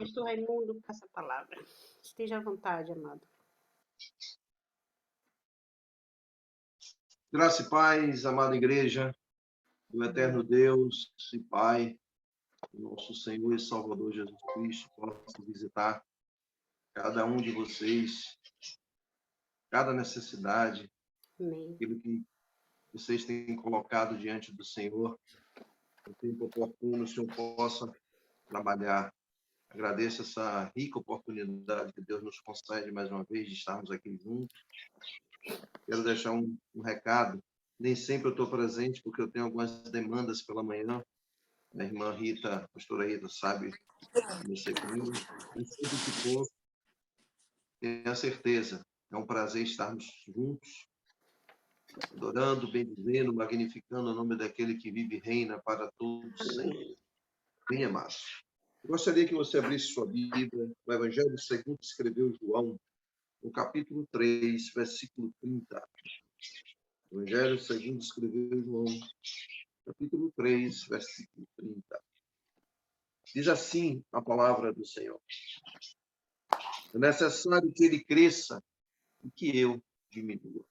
Pastor Raimundo, passa a palavra. Esteja à vontade, amado. Graça e paz, amada igreja, do eterno Deus e Pai, nosso Senhor e Salvador Jesus Cristo, possa visitar cada um de vocês, cada necessidade, Amém. aquilo que vocês têm colocado diante do Senhor, no tempo oportuno, o Senhor possa trabalhar. Agradeço essa rica oportunidade que Deus nos concede mais uma vez de estarmos aqui juntos. Quero deixar um recado. Nem sempre eu estou presente, porque eu tenho algumas demandas pela manhã. Minha irmã Rita, a pastora Rita, sabe como ser comigo. E sempre que for, tenha certeza. É um prazer estarmos juntos, adorando, bendizendo, magnificando o nome daquele que vive e reina para todos sempre. Bem amado. Gostaria que você abrisse sua Bíblia, o Evangelho segundo escreveu João, no capítulo 3, versículo 30. Evangelho segundo escreveu João, capítulo 3, versículo 30. Diz assim a palavra do Senhor: é necessário que ele cresça e que eu diminua.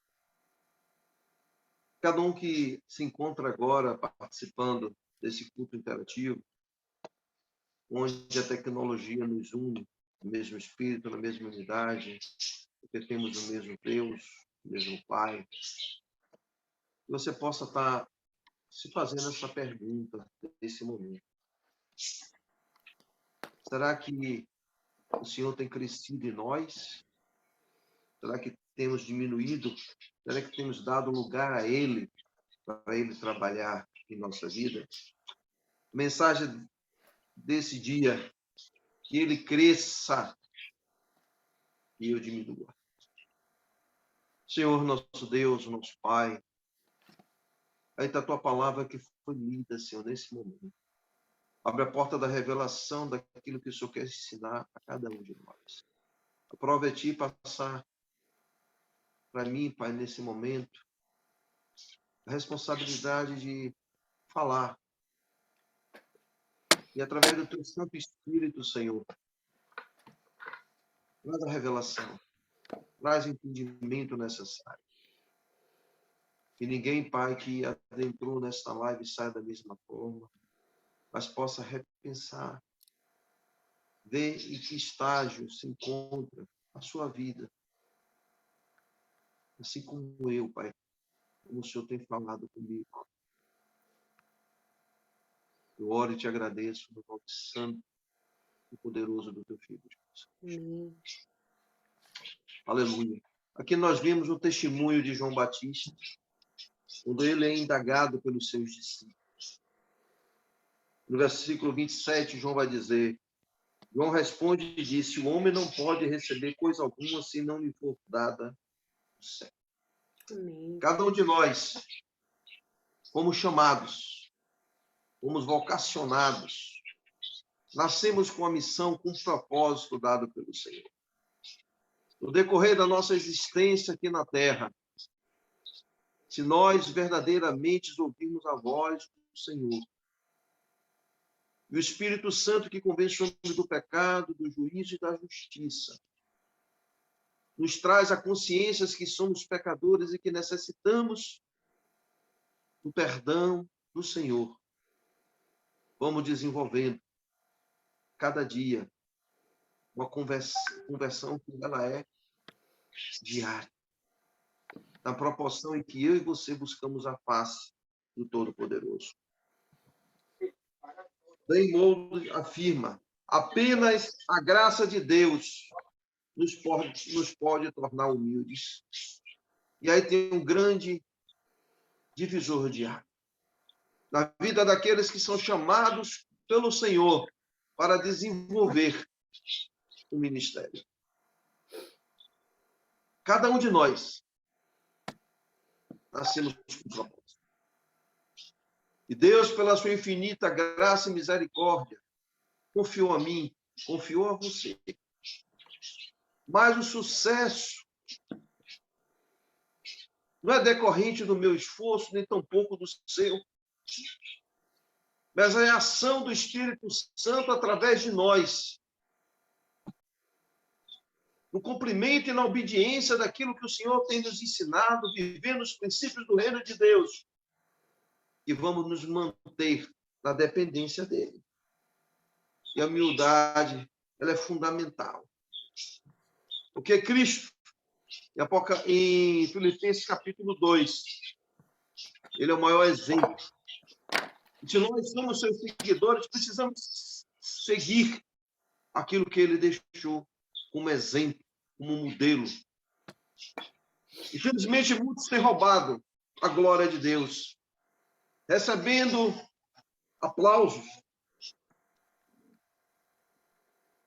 Cada um que se encontra agora participando desse culto interativo, onde a tecnologia nos une no mesmo espírito, na mesma unidade, porque temos o mesmo Deus, o mesmo Pai, que você possa estar se fazendo essa pergunta nesse momento. Será que o Senhor tem crescido em nós? Será que temos diminuído? Será que temos dado lugar a Ele, para Ele trabalhar em nossa vida? Mensagem desse dia: que Ele cresça e eu diminua. Senhor, nosso Deus, nosso Pai, aí está a Tua palavra que foi lida, Senhor, nesse momento. Abre a porta da revelação daquilo que o Senhor quer ensinar a cada um de nós. Aprove a Ti passar para mim, Pai, nesse momento, a responsabilidade de falar. E através do Teu Santo Espírito, Senhor, traz a revelação, traz o entendimento necessário. Que ninguém, Pai, que adentrou nesta live saia da mesma forma, mas possa repensar, ver em que estágio se encontra a sua vida. Assim como eu, Pai, como o Senhor tem falado comigo. Eu oro e te agradeço no nome santo e poderoso do Teu Filho, Jesus. Aleluia. Aqui nós vimos o testemunho de João Batista, quando ele é indagado pelos seus discípulos. No versículo 27, João vai dizer: João responde e disse: o homem não pode receber coisa alguma se não lhe for dada do céu. Amém. Cada um de nós fomos chamados, fomos vocacionados, nascemos com a missão, com o propósito dado pelo Senhor. No decorrer da nossa existência aqui na Terra, se nós verdadeiramente ouvirmos a voz do Senhor, e o Espírito Santo que convence o homem do pecado, do juízo e da justiça, nos traz a consciência que somos pecadores e que necessitamos do perdão do Senhor. Vamos desenvolvendo cada dia uma conversão que ela é diária, na proporção em que eu e você buscamos a face do Todo-Poderoso. Reinhold afirma: apenas a graça de Deus nos pode tornar humildes. E aí tem um grande divisor de água na vida daqueles que são chamados pelo Senhor para desenvolver o ministério. Cada um de nós nascemos com propósito. E Deus, pela sua infinita graça e misericórdia, confiou a mim, confiou a você. Mas o sucesso não é decorrente do meu esforço, nem tampouco do seu. Mas é a ação do Espírito Santo através de nós, no cumprimento e na obediência daquilo que o Senhor tem nos ensinado, vivendo os princípios do reino de Deus, e vamos nos manter na dependência dele. E a humildade, ela é fundamental. Porque Cristo, em Filipenses capítulo 2, ele é o maior exemplo. Se nós somos seus seguidores, precisamos seguir aquilo que ele deixou como exemplo, como modelo. Infelizmente, muitos têm roubado a glória de Deus, recebendo aplausos,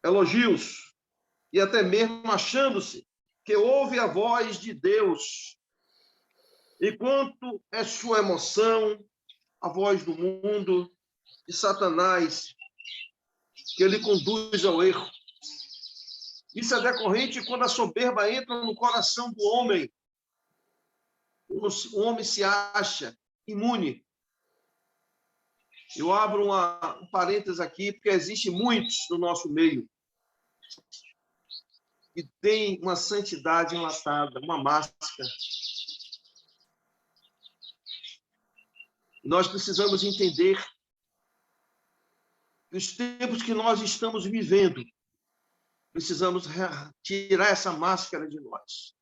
elogios, e até mesmo achando-se que ouve a voz de Deus, enquanto é sua emoção, a voz do mundo, de Satanás, que ele conduz ao erro. Isso é decorrente quando a soberba entra no coração do homem. O homem se acha imune. Eu abro um parênteses aqui, porque existem muitos no nosso meio que têm uma santidade enlatada, uma máscara. Nós precisamos entender que os tempos que nós estamos vivendo, precisamos tirar essa máscara de nós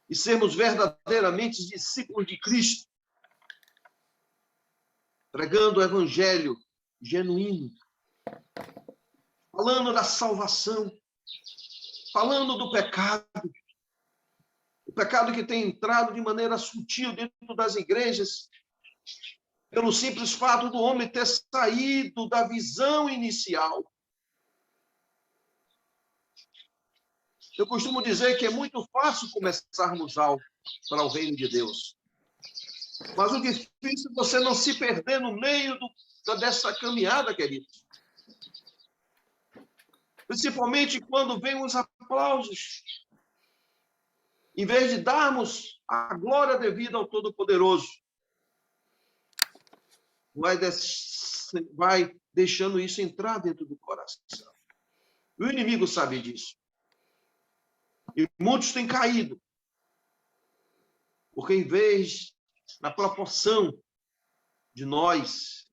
e sermos verdadeiramente discípulos de Cristo, pregando o evangelho genuíno, falando da salvação, falando do pecado, o pecado que tem entrado de maneira sutil dentro das igrejas, pelo simples fato do homem ter saído da visão inicial. Eu costumo dizer que é muito fácil começarmos algo para o reino de Deus. Mas o difícil é você não se perder no meio dessa caminhada, queridos. Principalmente quando vem os aplausos. Em vez de darmos a glória devida ao Todo-Poderoso, vai deixando isso entrar dentro do coração. O inimigo sabe disso. E muitos têm caído. Porque em vez, na proporção de nós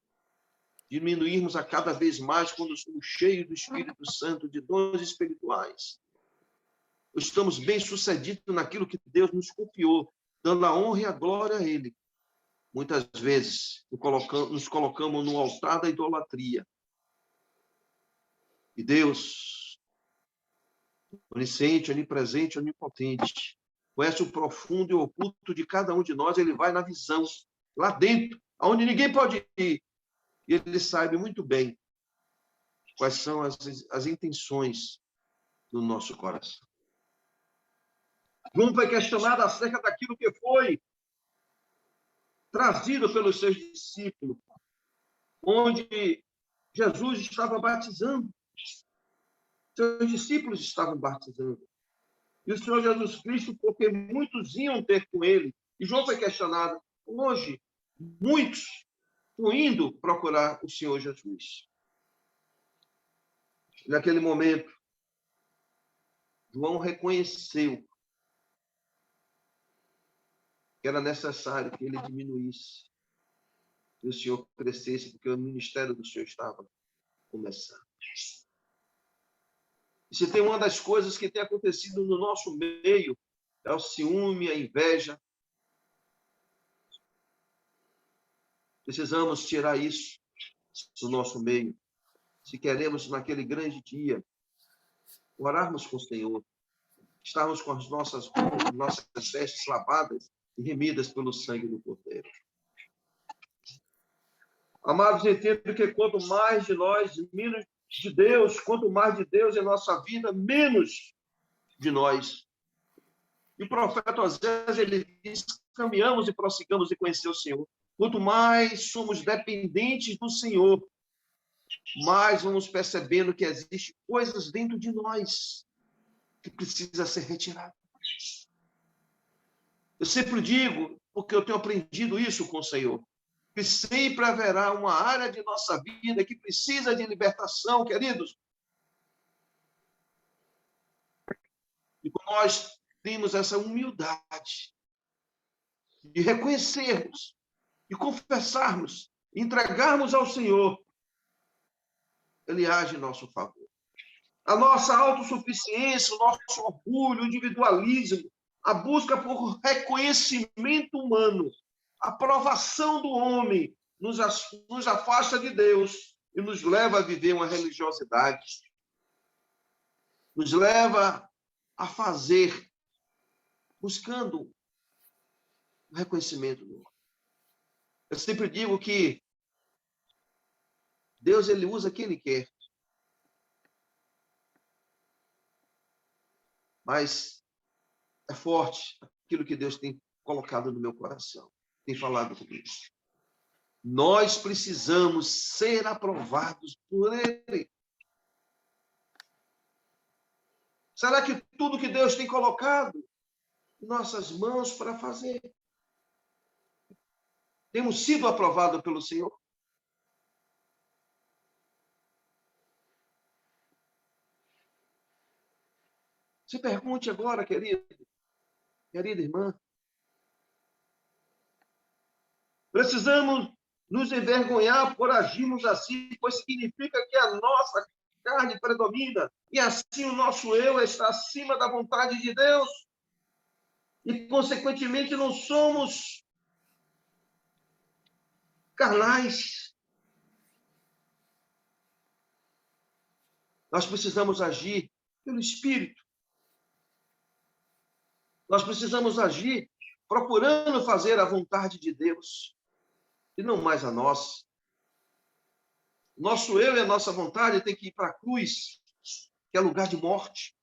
diminuirmos a cada vez mais quando somos cheios do Espírito Santo, de dons espirituais, estamos bem-sucedidos naquilo que Deus nos confiou, dando a honra e a glória a Ele. Muitas vezes nos colocamos no altar da idolatria. E Deus, onisciente, onipresente, onipotente, conhece o profundo e oculto de cada um de nós, ele vai na visão, lá dentro, aonde ninguém pode ir. E ele sabe muito bem quais são as intenções do nosso coração. João foi questionado acerca daquilo que foi trazido pelos seus discípulos, onde Jesus estava batizando. Seus discípulos estavam batizando. E o Senhor Jesus Cristo, porque muitos iam ter com ele. E João foi questionado. Hoje, muitos estão indo procurar o Senhor Jesus. Naquele momento, João reconheceu que era necessário que ele diminuísse e o Senhor crescesse, porque o ministério do Senhor estava começando. E se tem uma das coisas que tem acontecido no nosso meio, é o ciúme, a inveja. Precisamos tirar isso do nosso meio. Se queremos, naquele grande dia, orarmos com o Senhor, estarmos com as nossas vestes lavadas e remidas pelo sangue do Cordeiro. Amados, entendo que quanto mais de nós, menos de Deus, quanto mais de Deus em nossa vida, menos de nós. E o profeta Osés, ele diz: caminhamos e prossigamos de conhecer o Senhor. Quanto mais somos dependentes do Senhor, mais vamos percebendo que existem coisas dentro de nós que precisa ser retirada. Eu sempre digo, porque eu tenho aprendido isso com o Senhor, que sempre haverá uma área de nossa vida que precisa de libertação, queridos. E quando nós temos essa humildade de reconhecermos, de confessarmos, entregarmos ao Senhor, Ele age em nosso favor. A nossa autossuficiência, o nosso orgulho, o individualismo, a busca por reconhecimento humano, a aprovação do homem, nos afasta de Deus e nos leva a viver uma religiosidade. Nos leva a fazer, buscando o reconhecimento do homem. Eu sempre digo que Deus, ele usa quem ele quer. Mas é forte aquilo que Deus tem colocado no meu coração, tem falado comigo. Nós precisamos ser aprovados por Ele. Será que tudo que Deus tem colocado em nossas mãos para fazer, temos sido aprovados pelo Senhor? Se pergunte agora, querida irmã. Precisamos nos envergonhar por agirmos assim, pois significa que a nossa carne predomina e assim o nosso eu está acima da vontade de Deus e, consequentemente, não somos carnais. Nós precisamos agir pelo Espírito. Nós precisamos agir procurando fazer a vontade de Deus e não mais a nossa. Nosso eu e a nossa vontade tem que ir para a cruz, que é lugar de morte.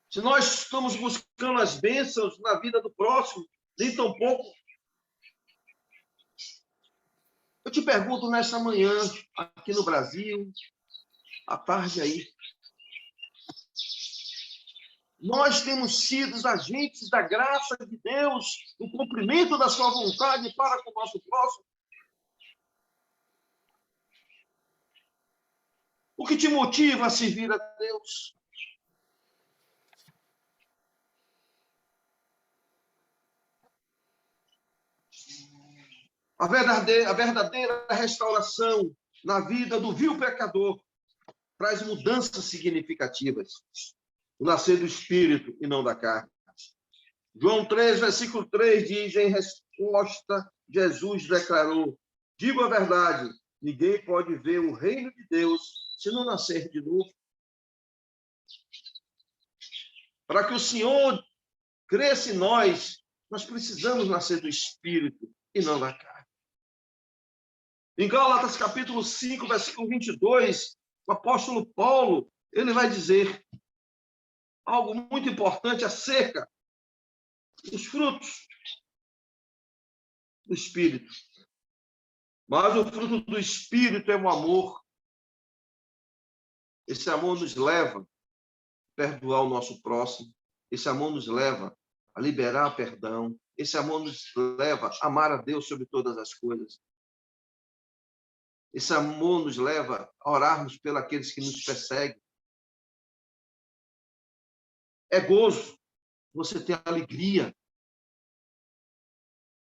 Se nós estamos buscando as bênçãos na vida do próximo, nem tão pouco. Eu te pergunto nessa manhã, aqui no Brasil, à tarde aí, nós temos sido agentes da graça de Deus, no cumprimento da sua vontade para com o nosso próximo? O que te motiva a servir a Deus? A verdadeira restauração na vida do vil pecador traz mudanças significativas. O nascer do Espírito e não da carne. João 3, versículo 3 diz, em resposta, Jesus declarou, digo a verdade, ninguém pode ver o reino de Deus se não nascer de novo. Para que o Senhor cresça em nós, nós precisamos nascer do Espírito e não da carne. Em Gálatas capítulo 5, versículo 22, o apóstolo Paulo, ele vai dizer algo muito importante acerca dos frutos do Espírito. Mas o fruto do Espírito é o amor. Esse amor nos leva a perdoar o nosso próximo. Esse amor nos leva a liberar perdão. Esse amor nos leva a amar a Deus sobre todas as coisas. Esse amor nos leva a orarmos pelos aqueles que nos perseguem. É gozo. Você tem alegria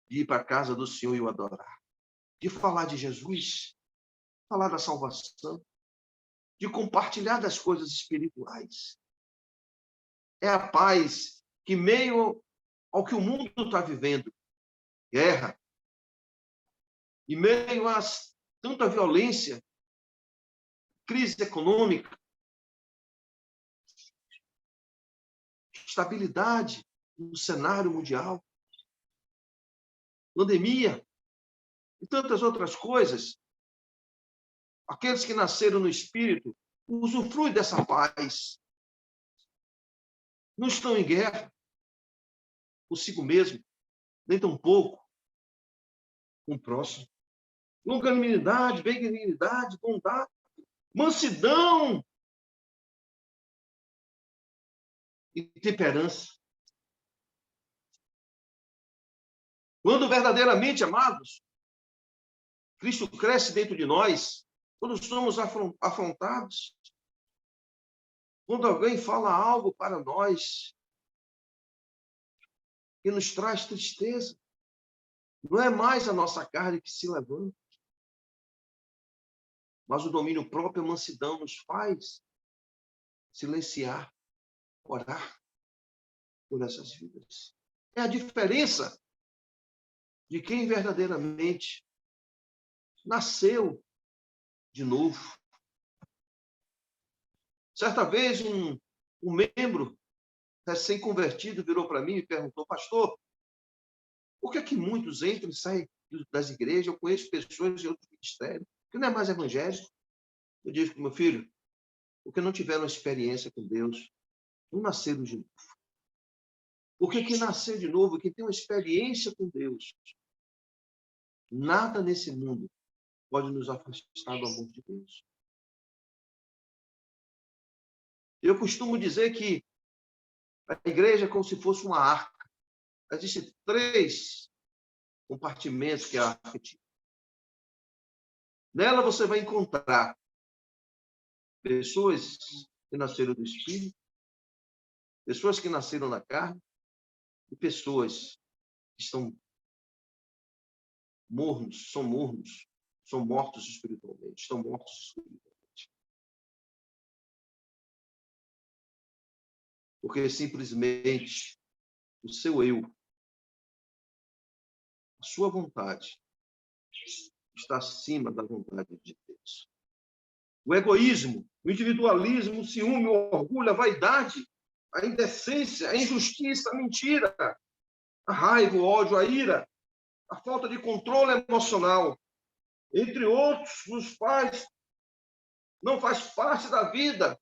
de ir para a casa do Senhor e o adorar. De falar de Jesus. Falar da salvação. De compartilhar das coisas espirituais. É a paz que, meio ao que o mundo está vivendo, guerra, e meio a tanta violência, crise econômica, estabilidade no cenário mundial, pandemia e tantas outras coisas, aqueles que nasceram no Espírito usufruem dessa paz. Não estão em guerra consigo mesmo, nem tampouco com o próximo. Longanimidade, benignidade, bondade, mansidão e temperança. Quando verdadeiramente, amados, Cristo cresce dentro de nós, quando somos afrontados, quando alguém fala algo para nós que nos traz tristeza, não é mais a nossa carne que se levanta, mas o domínio próprio, a mansidão nos faz silenciar, orar por essas vidas. É a diferença de quem verdadeiramente nasceu de novo. Certa vez, um membro recém-convertido virou para mim e perguntou: pastor, por que muitos entram e saem das igrejas? Eu conheço pessoas de outros ministérios que não é mais evangélico. Eu disse para meu filho: porque não tiveram experiência com Deus, não nasceram de novo. Porque quem nasceu de novo, quem tem uma experiência com Deus, nada nesse mundo pode nos afastar do amor de Deus. Eu costumo dizer que a igreja é como se fosse uma arca. Existem 3 compartimentos que a arca tinha. Nela você vai encontrar pessoas que nasceram do Espírito, pessoas que nasceram na carne e pessoas que estão mornos, são mortos espiritualmente, estão mortos espiritualmente. Porque simplesmente o seu eu, a sua vontade, está acima da vontade de Deus. O egoísmo, o individualismo, o ciúme, o orgulho, a vaidade, a indecência, a injustiça, a mentira, a raiva, o ódio, a ira, a falta de controle emocional, entre outros, não faz parte da vida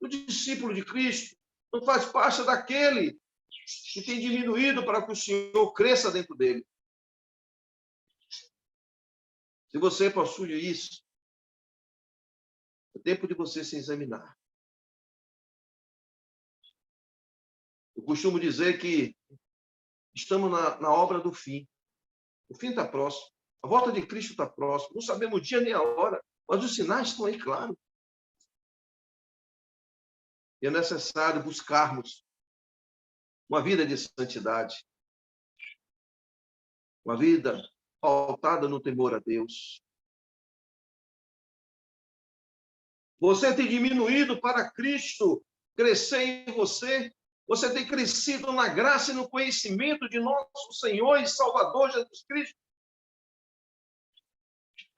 do discípulo de Cristo, não faz parte daquele que tem diminuído para que o Senhor cresça dentro dele. Se você possui isso, é tempo de você se examinar. Eu costumo dizer que estamos na obra do fim. O fim está próximo. A volta de Cristo está próxima. Não sabemos o dia nem a hora, mas os sinais estão aí, claro. E é necessário buscarmos uma vida de santidade, uma vida pautada no temor a Deus. Você tem diminuído para Cristo crescer em você. Você tem crescido na graça e no conhecimento de nosso Senhor e Salvador Jesus Cristo.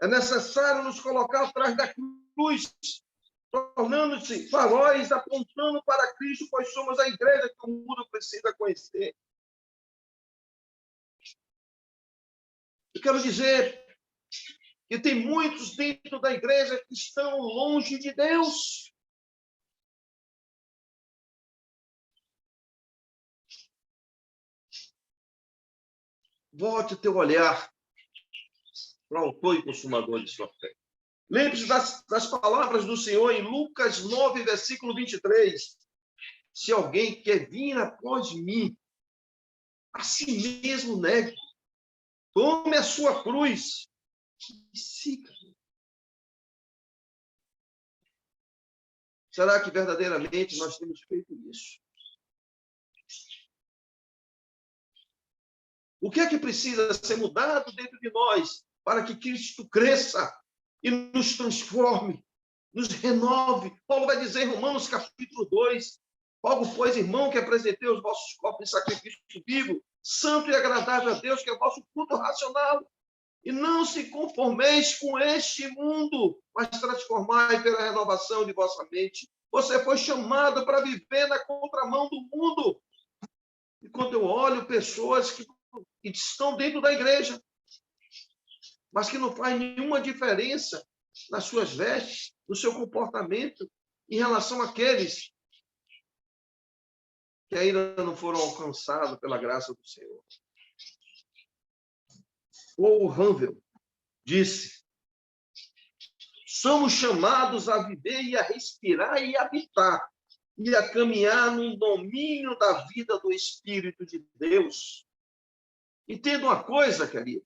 É necessário nos colocar atrás da cruz, tornando-se faróis, apontando para Cristo, pois somos a igreja que o mundo precisa conhecer. Eu quero dizer que tem muitos dentro da igreja que estão longe de Deus. Volte o teu olhar para o autor e consumador de sua fé. Lembre-se das palavras do Senhor em Lucas 9, versículo 23. Se alguém quer vir após mim, a si mesmo negue, tome a sua cruz e siga. Será que verdadeiramente nós temos feito isso? O que é que precisa ser mudado dentro de nós para que Cristo cresça e nos transforme, nos renove? Paulo vai dizer em Romanos capítulo 2, Paulo, pois, irmão, que apresentei os vossos corpos em sacrifício vivo, santo e agradável a Deus, que é o vosso culto racional. E não se conformeis com este mundo, mas transformai pela renovação de vossa mente. Você foi chamado para viver na contramão do mundo. E quando eu olho pessoas que estão dentro da igreja, mas que não faz nenhuma diferença nas suas vestes, no seu comportamento, em relação àqueles que ainda não foram alcançados pela graça do Senhor. Paul Ranvel disse: somos chamados a viver e a respirar e a habitar e a caminhar no domínio da vida do Espírito de Deus. Entenda uma coisa, querido.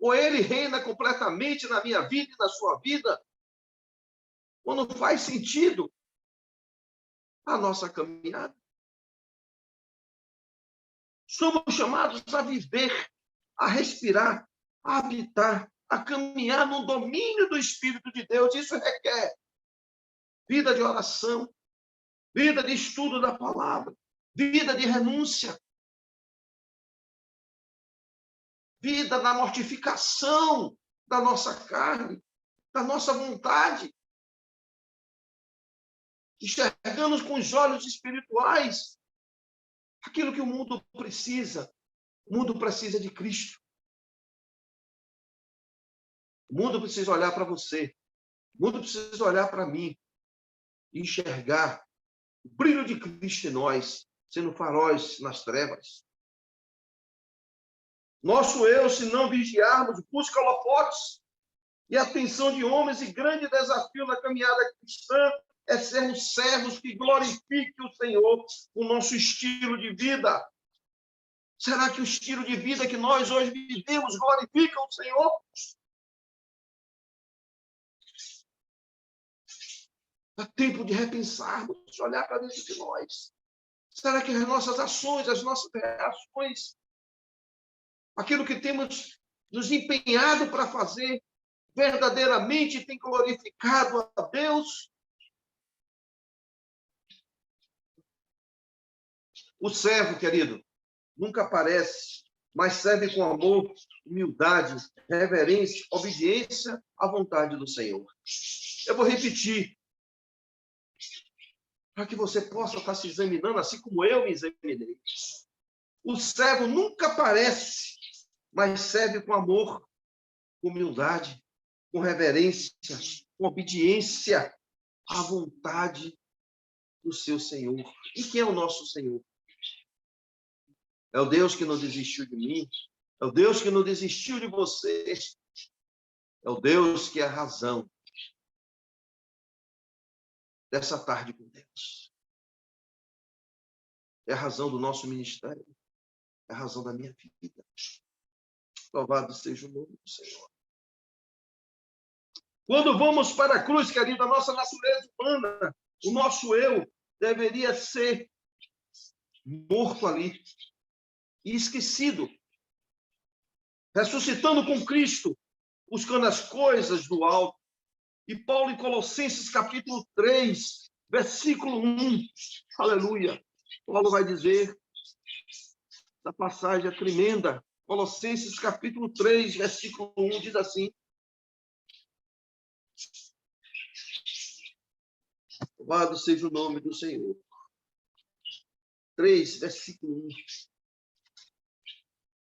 Ou ele reina completamente na minha vida e na sua vida? Ou não faz sentido a nossa caminhada? Somos chamados a viver, a respirar, a habitar, a caminhar no domínio do Espírito de Deus. Isso requer vida de oração, vida de estudo da palavra, vida de renúncia, vida na mortificação da nossa carne, da nossa vontade. Enxergamos com os olhos espirituais aquilo que o mundo precisa. O mundo precisa de Cristo. O mundo precisa olhar para você. O mundo precisa olhar para mim e enxergar o brilho de Cristo em nós, sendo faróis nas trevas. Nosso eu, se não vigiarmos, busca holofotes e atenção de homens, e grande desafio na caminhada cristã é sermos servos que glorifiquem o Senhor, o nosso estilo de vida. Será que o estilo de vida que nós hoje vivemos glorifica o Senhor? É tempo de repensarmos, de olhar para dentro de nós. Será que as nossas ações, as nossas reações, aquilo que temos nos empenhado para fazer, verdadeiramente tem glorificado a Deus? O servo, querido, nunca aparece, mas serve com amor, humildade, reverência, obediência à vontade do Senhor. Eu vou repetir, para que você possa estar se examinando, assim como eu me examinei. O servo nunca aparece, mas serve com amor, com humildade, com reverência, com obediência à vontade do seu Senhor. E quem é o nosso Senhor? É o Deus que não desistiu de mim, é o Deus que não desistiu de você, é o Deus que é a razão dessa tarde com Deus. É a razão do nosso ministério, é a razão da minha vida. Louvado seja o nome do Senhor. Quando vamos para a cruz, querido, a nossa natureza humana, o nosso eu, deveria ser morto ali e esquecido, ressuscitando com Cristo, buscando as coisas do alto. E Paulo, em Colossenses, capítulo 3, versículo 1, aleluia, Paulo vai dizer, essa passagem é tremenda, Colossenses, capítulo 3, versículo 1, diz assim: louvado seja o nome do Senhor. 3, versículo 1.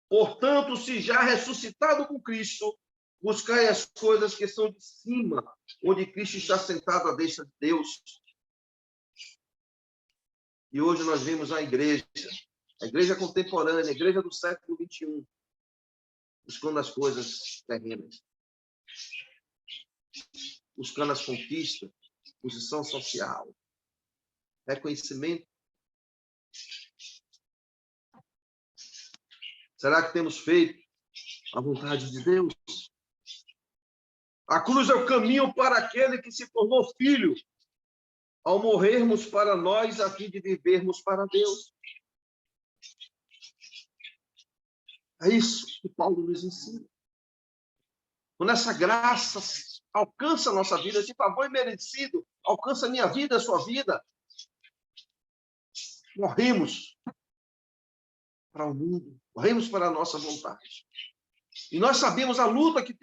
Portanto, se já ressuscitado com Cristo, buscai as coisas que são de cima, onde Cristo está sentado à destra de Deus. E hoje nós vemos a igreja contemporânea, a igreja do século XXI, buscando as coisas terrenas, buscando as conquistas, posição social, reconhecimento. Será que temos feito a vontade de Deus? A cruz é o caminho para aquele que se tornou filho, ao morrermos para nós, a fim de vivermos para Deus. É isso que Paulo nos ensina. Quando essa graça alcança a nossa vida, esse favor imerecido alcança a minha vida, a sua vida, morremos para o mundo, morremos para a nossa vontade. E nós sabemos a luta que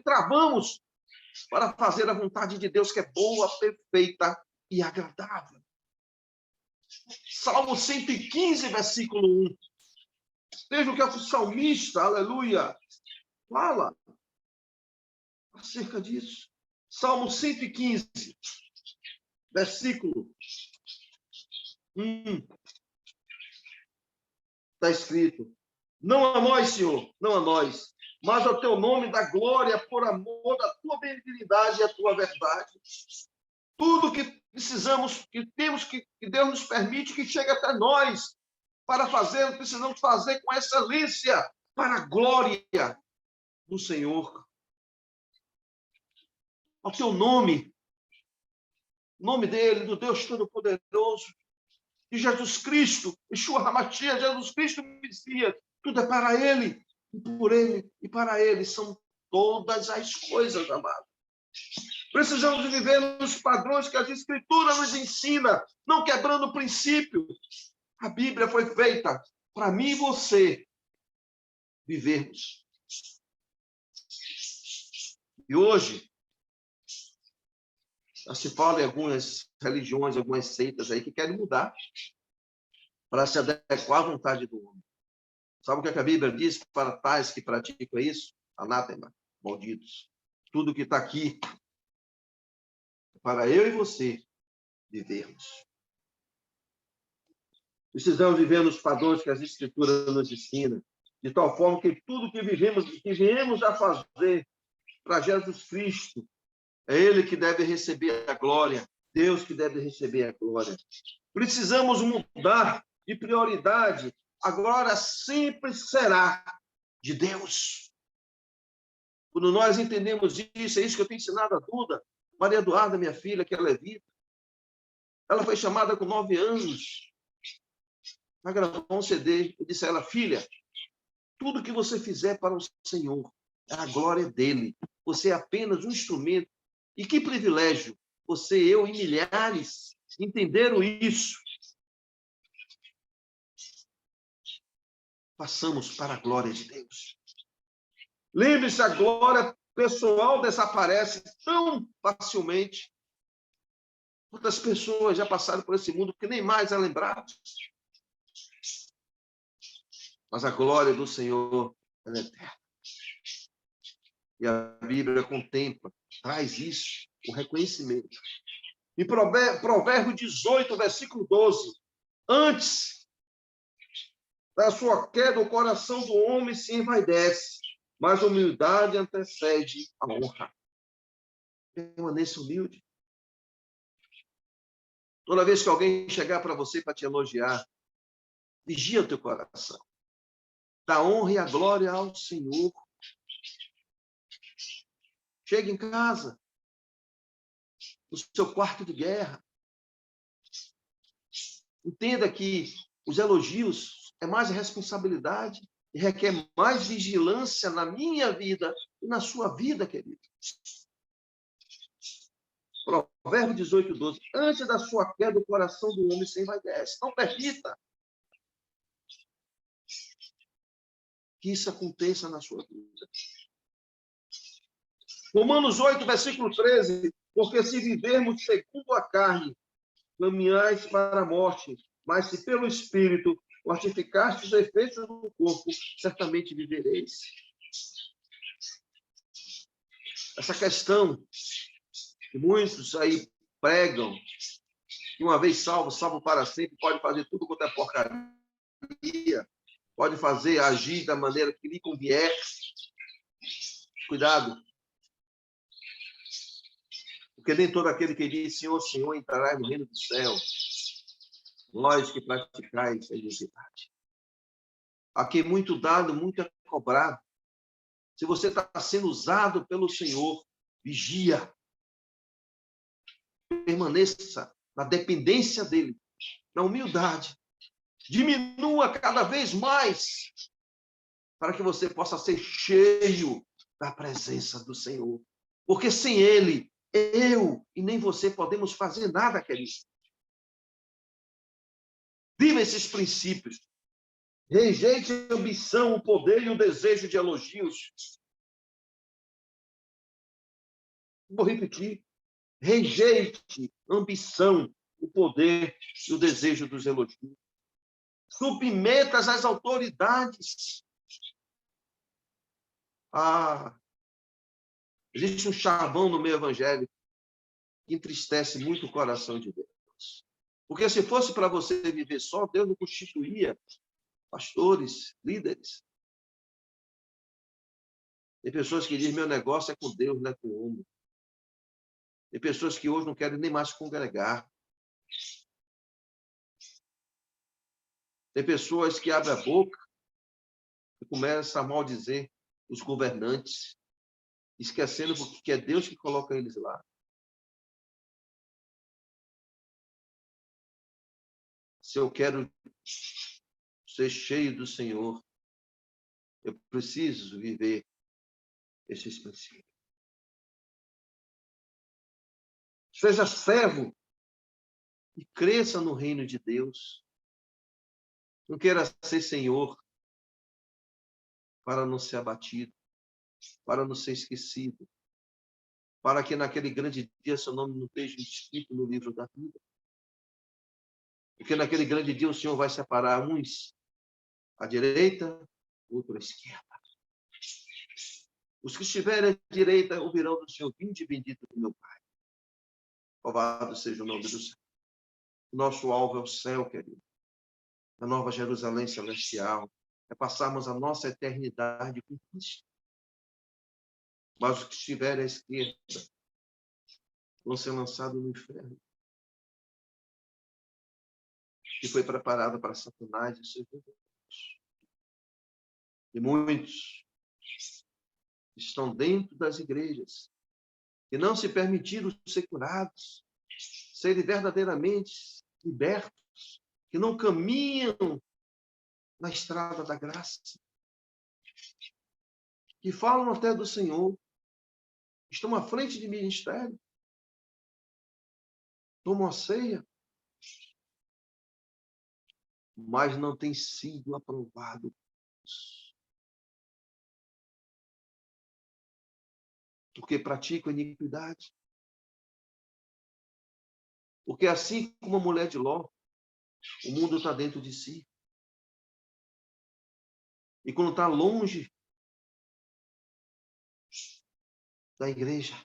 travamos para fazer a vontade de Deus, que é boa, perfeita e agradável. Salmo 115, versículo 1. Veja o que o salmista, aleluia, fala acerca disso. Salmo 115, versículo 1. Está escrito: não a nós, Senhor, não a nós, mas ao teu nome da glória, por amor da tua benignidade e a tua verdade. Tudo que precisamos, que temos, que Deus nos permite, que chegue até nós, para fazer, precisamos fazer com excelência, para a glória do Senhor, ao teu nome, o nome dele, do Deus Todo-Poderoso, de Jesus Cristo, Yeshua HaMashiach, Jesus Cristo, Messias. Tudo é para ele, e por ele, e para ele. São todas as coisas, amado. Precisamos viver nos padrões que as Escrituras nos ensina, não quebrando o princípio. A Bíblia foi feita para mim e você vivermos. E hoje, já se fala em algumas religiões, algumas seitas aí que querem mudar para se adequar à vontade do homem. Sabe o que a Bíblia diz para tais que praticam isso? Anátema, malditos. Tudo que está aqui é para eu e você vivermos. Precisamos viver nos padrões que as Escrituras nos ensinam, de tal forma que tudo que viemos a fazer para Jesus Cristo, é Ele que deve receber a glória, Deus que deve receber a glória. Precisamos mudar de prioridade. A glória sempre será de Deus. Quando nós entendemos isso, é isso que eu tenho ensinado a Duda, Maria Eduarda, minha filha, que é levita. Ela foi chamada com 9 anos. Ela gravou um CD. Eu disse a ela, filha, tudo que você fizer para o Senhor, é a glória dele. Você é apenas um instrumento. E que privilégio você, eu e milhares entenderam isso. Passamos para a glória de Deus. Lembre-se, a glória pessoal desaparece tão facilmente. Quantas pessoas já passaram por esse mundo que nem mais é lembrado. Mas a glória do Senhor é eterna. E a Bíblia contempla, traz isso, o reconhecimento. Em Provérbio 18, versículo 12. Antes da sua queda, o coração do homem se envaidece, mas a humildade antecede a honra. Permaneça humilde. Toda vez que alguém chegar para você para te elogiar, vigia o teu coração. Dá honra e a glória ao Senhor. Chega em casa, no seu quarto de guerra. Entenda que os elogios é mais responsabilidade e requer mais vigilância na minha vida e na sua vida, querido. Provérbio 18, 12. Antes da sua queda, o coração do homem se envaidece. Não permita que isso aconteça na sua vida. Romanos 8, versículo 13. Porque se vivermos segundo a carne, caminhais para a morte, mas se pelo Espírito mortificastes os efeitos do corpo, certamente vivereis. Essa questão que muitos aí pregam, que uma vez salvo, salvo para sempre, pode fazer tudo quanto é porcaria, pode fazer, agir da maneira que lhe convier. Cuidado. Porque nem todo aquele que diz Senhor, Senhor, entrará no reino do céu. Nós que praticais a iniquidade. Aqui muito dado, muito é cobrado. Se você está sendo usado pelo Senhor, vigia. Permaneça na dependência dele, na humildade. Diminua cada vez mais para que você possa ser cheio da presença do Senhor. Porque sem ele, eu e nem você podemos fazer nada, querido. Viva esses princípios. Rejeite a ambição, o poder e o desejo de elogios. Vou repetir. Rejeite a ambição, o poder e o desejo dos elogios. Submeta-as às autoridades. Existe um chavão no meio evangélico que entristece muito o coração de Deus. Porque se fosse para você viver só, Deus não constituía pastores, líderes. Tem pessoas que dizem, meu negócio é com Deus, não é com o homem. Tem pessoas que hoje não querem nem mais congregar. Tem pessoas que abrem a boca e começam a maldizer os governantes, esquecendo que é Deus que coloca eles lá. Se eu quero ser cheio do Senhor, eu preciso viver esses princípios. Seja servo e cresça no reino de Deus. Não queira ser senhor para não ser abatido, para não ser esquecido, para que naquele grande dia seu nome não esteja escrito no livro da vida. Porque naquele grande dia o Senhor vai separar uns à direita, outro à esquerda. Os que estiverem à direita ouvirão do Senhor: vinde bendito do meu Pai. Louvado seja o nome do Senhor. Nosso alvo é o céu, querido. A Nova Jerusalém celestial. É passarmos a nossa eternidade com Cristo. Mas os que estiverem à esquerda vão ser lançados no inferno, que foi preparado para Satanás e seus demônios. E muitos estão dentro das igrejas e não se permitiram ser curados, serem verdadeiramente libertos, que não caminham na estrada da graça, que falam até do Senhor, estão à frente de ministério, tomam a ceia, mas não tem sido aprovado. Porque praticam iniquidade. Porque assim como a mulher de Ló, o mundo está dentro de si. E quando está longe da igreja,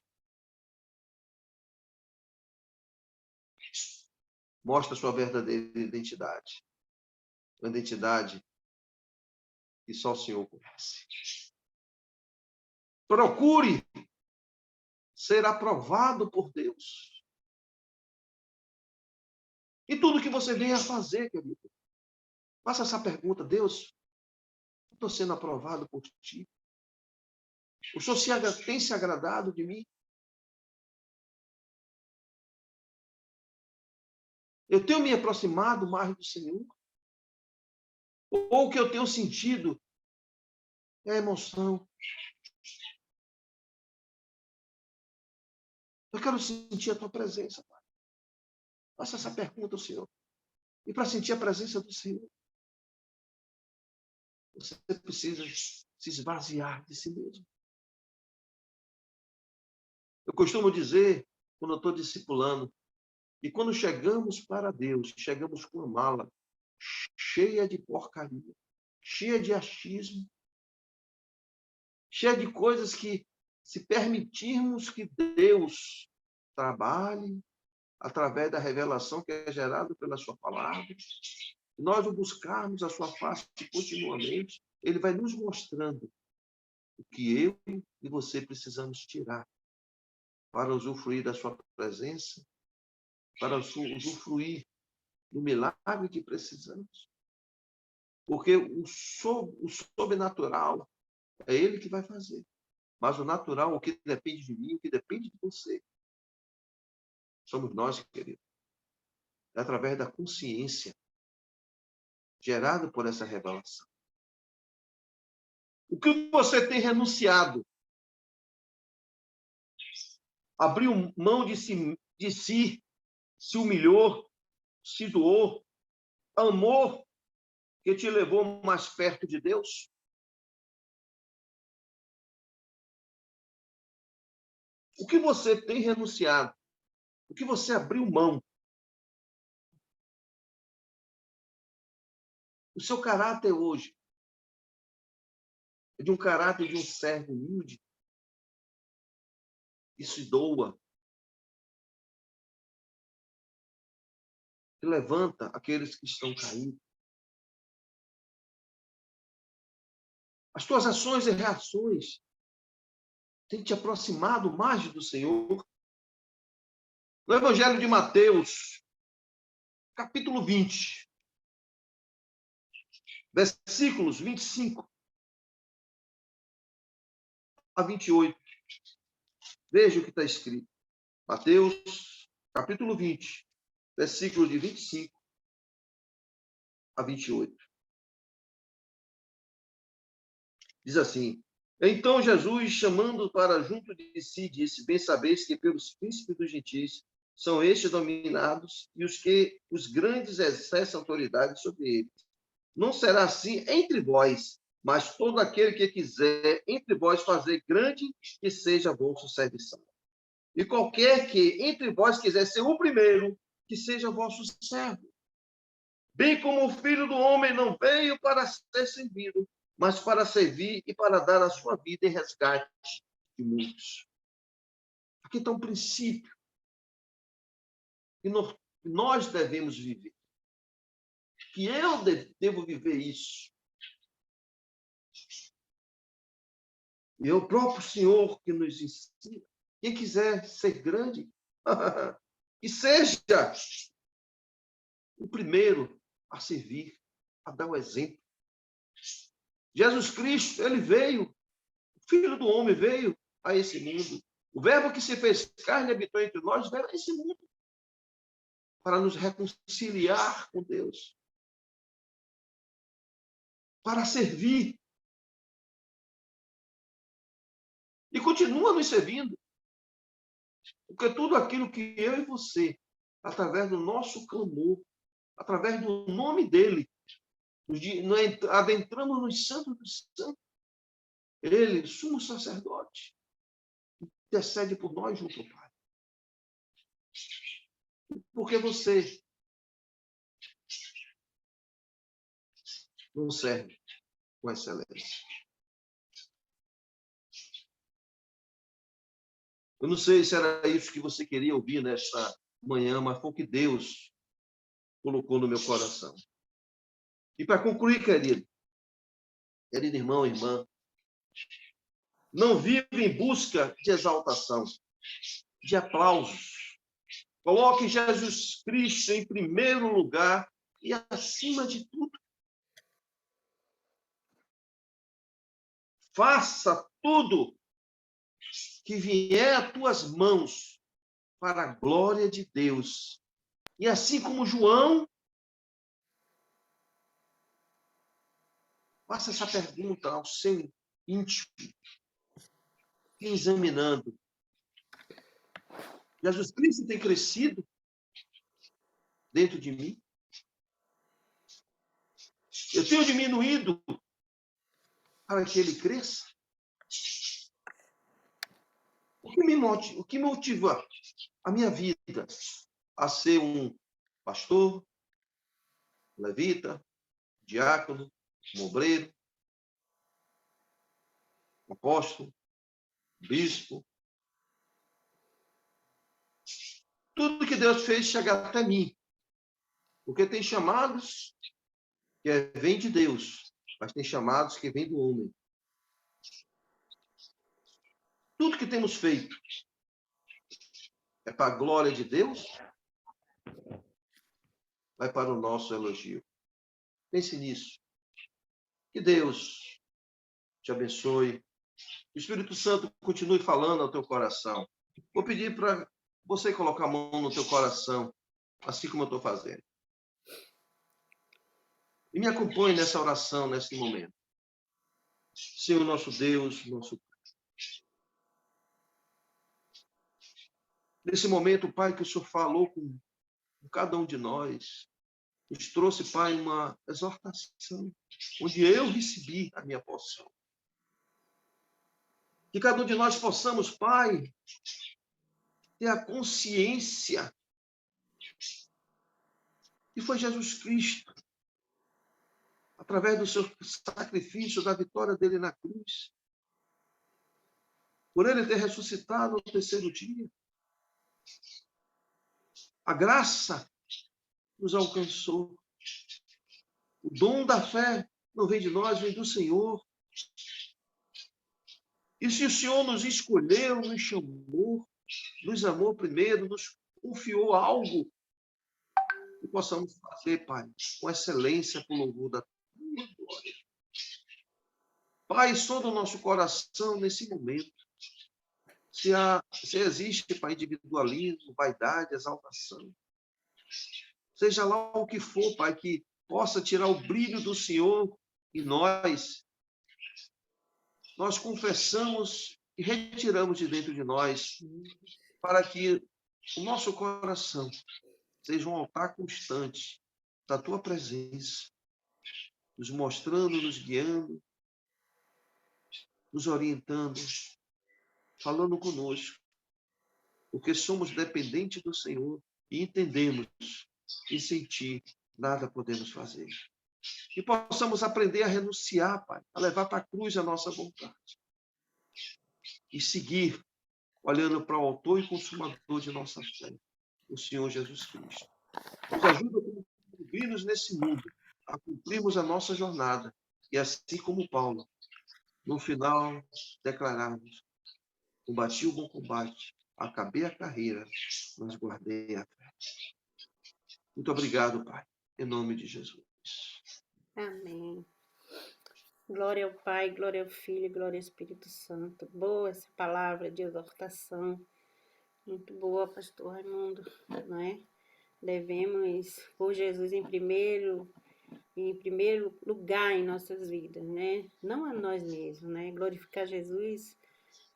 mostra sua verdadeira identidade. Uma identidade que só o Senhor conhece. Procure ser aprovado por Deus. E tudo que você venha a fazer, querido, faça essa pergunta: Deus, eu estou sendo aprovado por ti? O Senhor tem se agradado de mim? Eu tenho me aproximado mais do Senhor? Ou o que eu tenho sentido é emoção? Eu quero sentir a tua presença, Pai. Faça essa pergunta ao Senhor. E para sentir a presença do Senhor, você precisa se esvaziar de si mesmo. Eu costumo dizer, quando eu estou discipulando, que quando chegamos para Deus, chegamos com uma mala cheia de porcaria, cheia de achismo, cheia de coisas que, se permitirmos que Deus trabalhe através da revelação que é gerada pela sua palavra, nós o buscarmos a sua face continuamente, ele vai nos mostrando o que eu e você precisamos tirar para usufruir da sua presença, para usufruir do milagre que precisamos. Porque o sobrenatural é ele que vai fazer. Mas o natural, o que depende de mim, o que depende de você, somos nós, querido. É através da consciência gerada por essa revelação. O que você tem renunciado? Abriu mão de si, se humilhou, se doou, amor que te levou mais perto de Deus? O que você tem renunciado? O que você abriu mão? O seu caráter hoje é de um caráter de um servo humilde que se doa, que levanta aqueles que estão caídos. As tuas ações e reações têm te aproximado mais do Senhor. No Evangelho de Mateus, capítulo 20, versículos 25 a 28. Veja o que está escrito. Mateus, capítulo 20, versículo de 25 a 28. Diz assim: Então Jesus, chamando para junto de si, disse: Bem sabeis que pelos príncipes dos gentios são estes dominados, e os grandes exercem autoridade sobre eles. Não será assim entre vós, mas todo aquele que quiser entre vós fazer grande, que seja vosso serviçal. E qualquer que entre vós quiser ser o primeiro, que seja vosso servo. Bem como o Filho do Homem não veio para ser servido, mas para servir e para dar a sua vida em resgate de muitos. Aqui está um princípio que nós devemos viver. Que eu devo viver isso. E é o próprio Senhor que nos ensina. Quem quiser ser grande, que seja o primeiro a servir, a dar o exemplo. Jesus Cristo, ele veio, o Filho do Homem veio a esse mundo. O Verbo que se fez carne e habitou entre nós veio a esse mundo para nos reconciliar com Deus, para servir. E continua nos servindo. Porque tudo aquilo que eu e você, através do nosso clamor, através do nome dele, adentrando nos santos dos santos, ele, sumo sacerdote, intercede por nós junto ao Pai. Porque você não serve com excelência. Eu não sei se era isso que você queria ouvir nesta manhã, mas foi o que Deus colocou no meu coração. E para concluir, querido irmão, irmã, não vive em busca de exaltação, de aplausos. Coloque Jesus Cristo em primeiro lugar e acima de tudo. Faça tudo que vier às tuas mãos para a glória de Deus. E assim como João, faça essa pergunta ao seu íntimo, examinando. Jesus Cristo tem crescido dentro de mim? Eu tenho diminuído para que ele cresça? O que motiva a minha vida a ser um pastor, levita, diácono, um obreiro, um apóstolo, um bispo? Tudo que Deus fez chegar até mim. Porque tem chamados que vêm de Deus, mas tem chamados que vêm do homem. Tudo que temos feito é para a glória de Deus? Vai para o nosso elogio. Pense nisso. Que Deus te abençoe. O Espírito Santo continue falando ao teu coração. Vou pedir para você colocar a mão no teu coração, assim como eu estou fazendo. E me acompanhe nessa oração, nesse momento. Senhor, nosso Deus, nosso Pai. Nesse momento, Pai, que o Senhor falou com cada um de nós, nos trouxe, Pai, uma exortação, onde eu recebi a minha porção. Que cada um de nós possamos, Pai, ter a consciência que foi Jesus Cristo, através do seu sacrifício, da vitória dele na cruz, por ele ter ressuscitado no terceiro dia. A graça nos alcançou. O dom da fé não vem de nós, vem do Senhor. E se o Senhor nos escolheu, nos chamou, nos amou primeiro, nos confiou algo que possamos fazer, Pai, com excelência, com louvor da tua glória. Pai, sonda o nosso coração nesse momento. Se existe, Pai, individualismo, vaidade, exaltação. Seja lá o que for, Pai, que possa tirar o brilho do Senhor em nós. Nós confessamos e retiramos de dentro de nós, para que o nosso coração seja um altar constante da Tua presença, nos mostrando, nos guiando, nos orientando, falando conosco, porque somos dependentes do Senhor e entendemos que sem Ti nada podemos fazer. E possamos aprender a renunciar, Pai, a levar para a cruz a nossa vontade e seguir olhando para o autor e consumador de nossa fé, o Senhor Jesus Cristo. Nos ajuda como peregrinos nesse mundo a cumprirmos a nossa jornada e, assim como Paulo, no final, declararmos: combati o bom combate, acabei a carreira, mas guardei a fé. Muito obrigado, Pai, em nome de Jesus. Amém. Glória ao Pai, glória ao Filho, glória ao Espírito Santo. Boa essa palavra de exortação. Muito boa, pastor Raimundo, não é? Devemos pôr Jesus em primeiro lugar em nossas vidas, né? Não a nós mesmos, né? Glorificar Jesus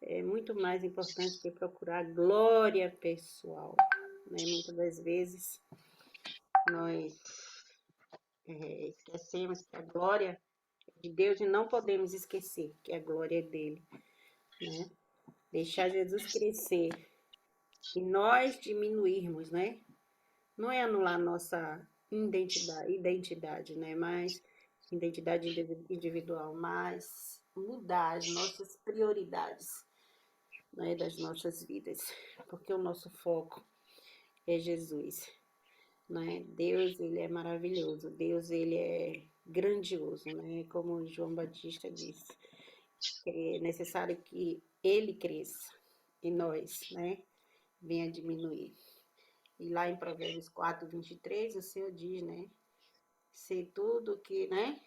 é muito mais importante que procurar glória pessoal, né? Muitas das vezes nós esquecemos que a glória é de Deus e não podemos esquecer que a glória é dele, né? Deixar Jesus crescer e nós diminuirmos, né? Não é anular nossa identidade, né? Mas identidade individual, mas mudar as nossas prioridades, né, das nossas vidas, porque o nosso foco é Jesus, né? Deus, ele é maravilhoso, Deus, ele é grandioso, né? Como João Batista disse, é necessário que ele cresça e nós, né, venha diminuir. E lá em Provérbios 4, 23, o Senhor diz, né? Ser tudo que, né?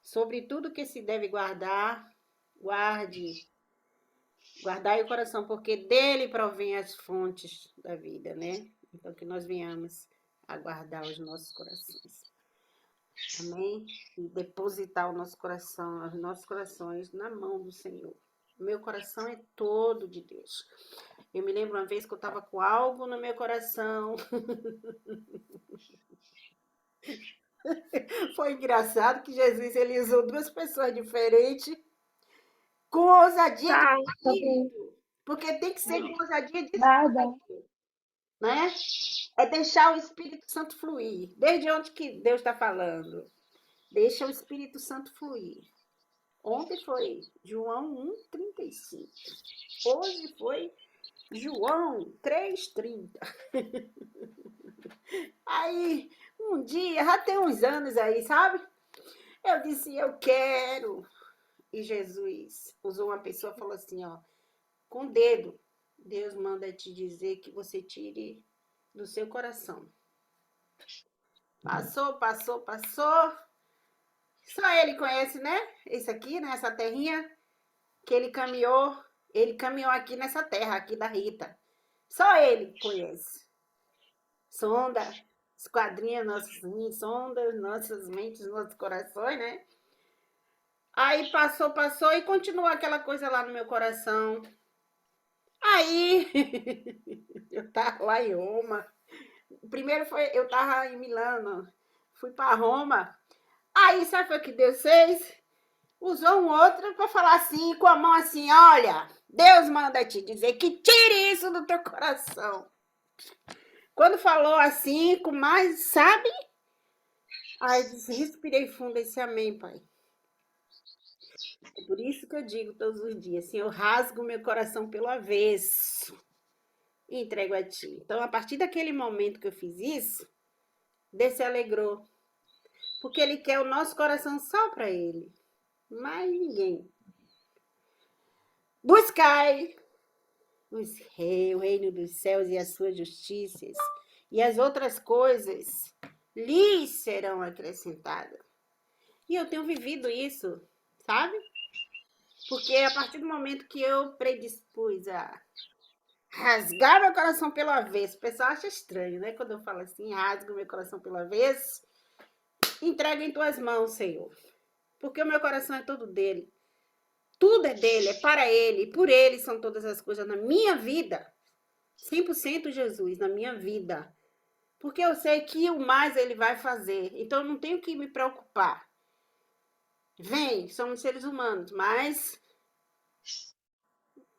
Sobre tudo que se deve guardar, guardai o coração, porque dele provém as fontes da vida, né? Então, que nós venhamos a guardar os nossos corações. Amém? E depositar o nosso coração, os nossos corações na mão do Senhor. O meu coração é todo de Deus. Eu me lembro uma vez que eu estava com algo no meu coração. Foi engraçado que Jesus, ele usou duas pessoas diferentes com ousadia de espírito. Porque tem que ser com ousadia de espírito, né? É deixar o Espírito Santo fluir. Desde onde que Deus está falando? Deixa o Espírito Santo fluir. Ontem foi João 1,35. Hoje foi João 3,30. Aí, um dia, já tem uns anos aí, sabe? Eu disse, eu quero. E Jesus usou uma pessoa e falou assim, ó, com o dedo, Deus manda te dizer que você tire do seu coração. Passou. Só ele conhece, né? Esse aqui, né? Essa terrinha que ele caminhou aqui nessa terra, aqui da Rita. Só ele conhece. Sonda, esquadrinha nossas mentes, sonda nossas mentes, nossos corações, né? Aí passou e continuou aquela coisa lá no meu coração. Aí, eu tava lá em Roma. Primeiro eu tava em Milano, fui para Roma. Aí, sabe o que Deus fez? Usou um outro para falar assim, com a mão assim, olha, Deus manda te dizer que tire isso do teu coração. Quando falou assim, com mais, sabe? Aí respirei fundo esse amém, Pai. É por isso que eu digo todos os dias, assim, eu rasgo meu coração pelo avesso e entrego a Ti. Então, a partir daquele momento que eu fiz isso, Deus se alegrou. Porque Ele quer o nosso coração só para Ele. Mais ninguém. Buscai o reino dos céus e as suas justiças, e as outras coisas lhes serão acrescentadas. E eu tenho vivido isso, sabe? Porque a partir do momento que eu predispus a rasgar meu coração pelo avesso, o pessoal acha estranho, né? Quando eu falo assim, rasgo meu coração pelo avesso, entrega em tuas mãos, Senhor. Porque o meu coração é todo dele. Tudo é dele, é para ele, e por ele são todas as coisas na minha vida. 100% Jesus na minha vida. Porque eu sei que o mais ele vai fazer. Então eu não tenho que me preocupar. Vem, somos seres humanos, mas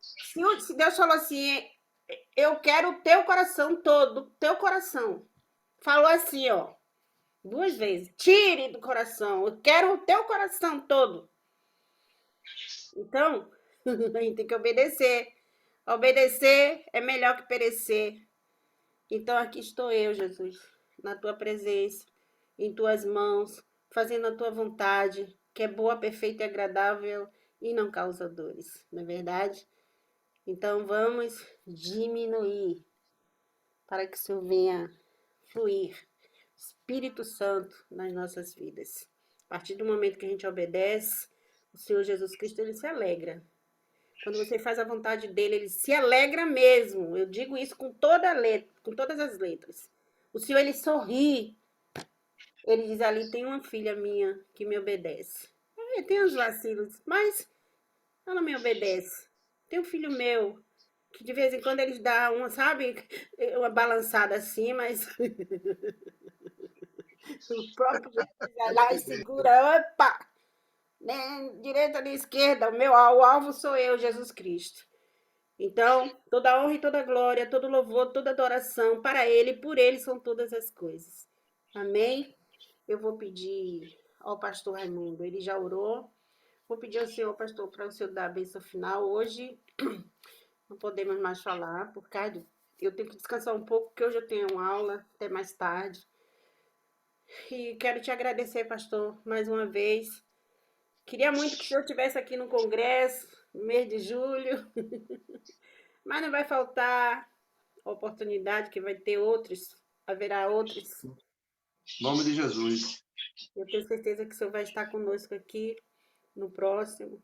se Deus falou assim, eu quero o teu coração todo, teu coração. Falou assim, ó, 2 vezes. Tire do coração, eu quero o teu coração todo. Então, a gente tem que obedecer. Obedecer é melhor que perecer. Então aqui estou eu, Jesus, na tua presença, em tuas mãos, fazendo a tua vontade, que é boa, perfeita e agradável e não causa dores, não é verdade? Então vamos diminuir para que o Senhor venha fluir, Espírito Santo, nas nossas vidas. A partir do momento que a gente obedece, o Senhor Jesus Cristo, ele se alegra. Quando você faz a vontade dele, ele se alegra mesmo. Eu digo isso com toda letra, com todas as letras. O Senhor, ele sorri. Ele diz ali, tem uma filha minha que me obedece. Tem uns vacilos, mas ela me obedece. Tem um filho meu que de vez em quando eles dão uma, sabe, uma balançada assim, mas o próprio Jesus vai lá e segura, opa, nem direita nem esquerda, o alvo sou eu, Jesus Cristo. Então, toda honra e toda glória, todo louvor, toda adoração para Ele, por Ele são todas as coisas. Amém? Eu vou pedir ao pastor Raimundo, ele já orou. Vou pedir ao senhor, pastor, para o senhor dar a bênção final. Hoje não podemos mais falar, por causa eu tenho que descansar um pouco, porque hoje eu tenho uma aula até mais tarde. E quero te agradecer, pastor, mais uma vez. Queria muito que o senhor estivesse aqui no congresso, no mês de julho, mas não vai faltar oportunidade, que vai ter outros, haverá outros. Em nome de Jesus. Eu tenho certeza que o senhor vai estar conosco aqui no próximo.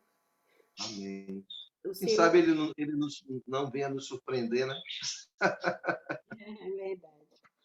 Amém. O Quem senhor... sabe ele não venha nos surpreender, né? É verdade.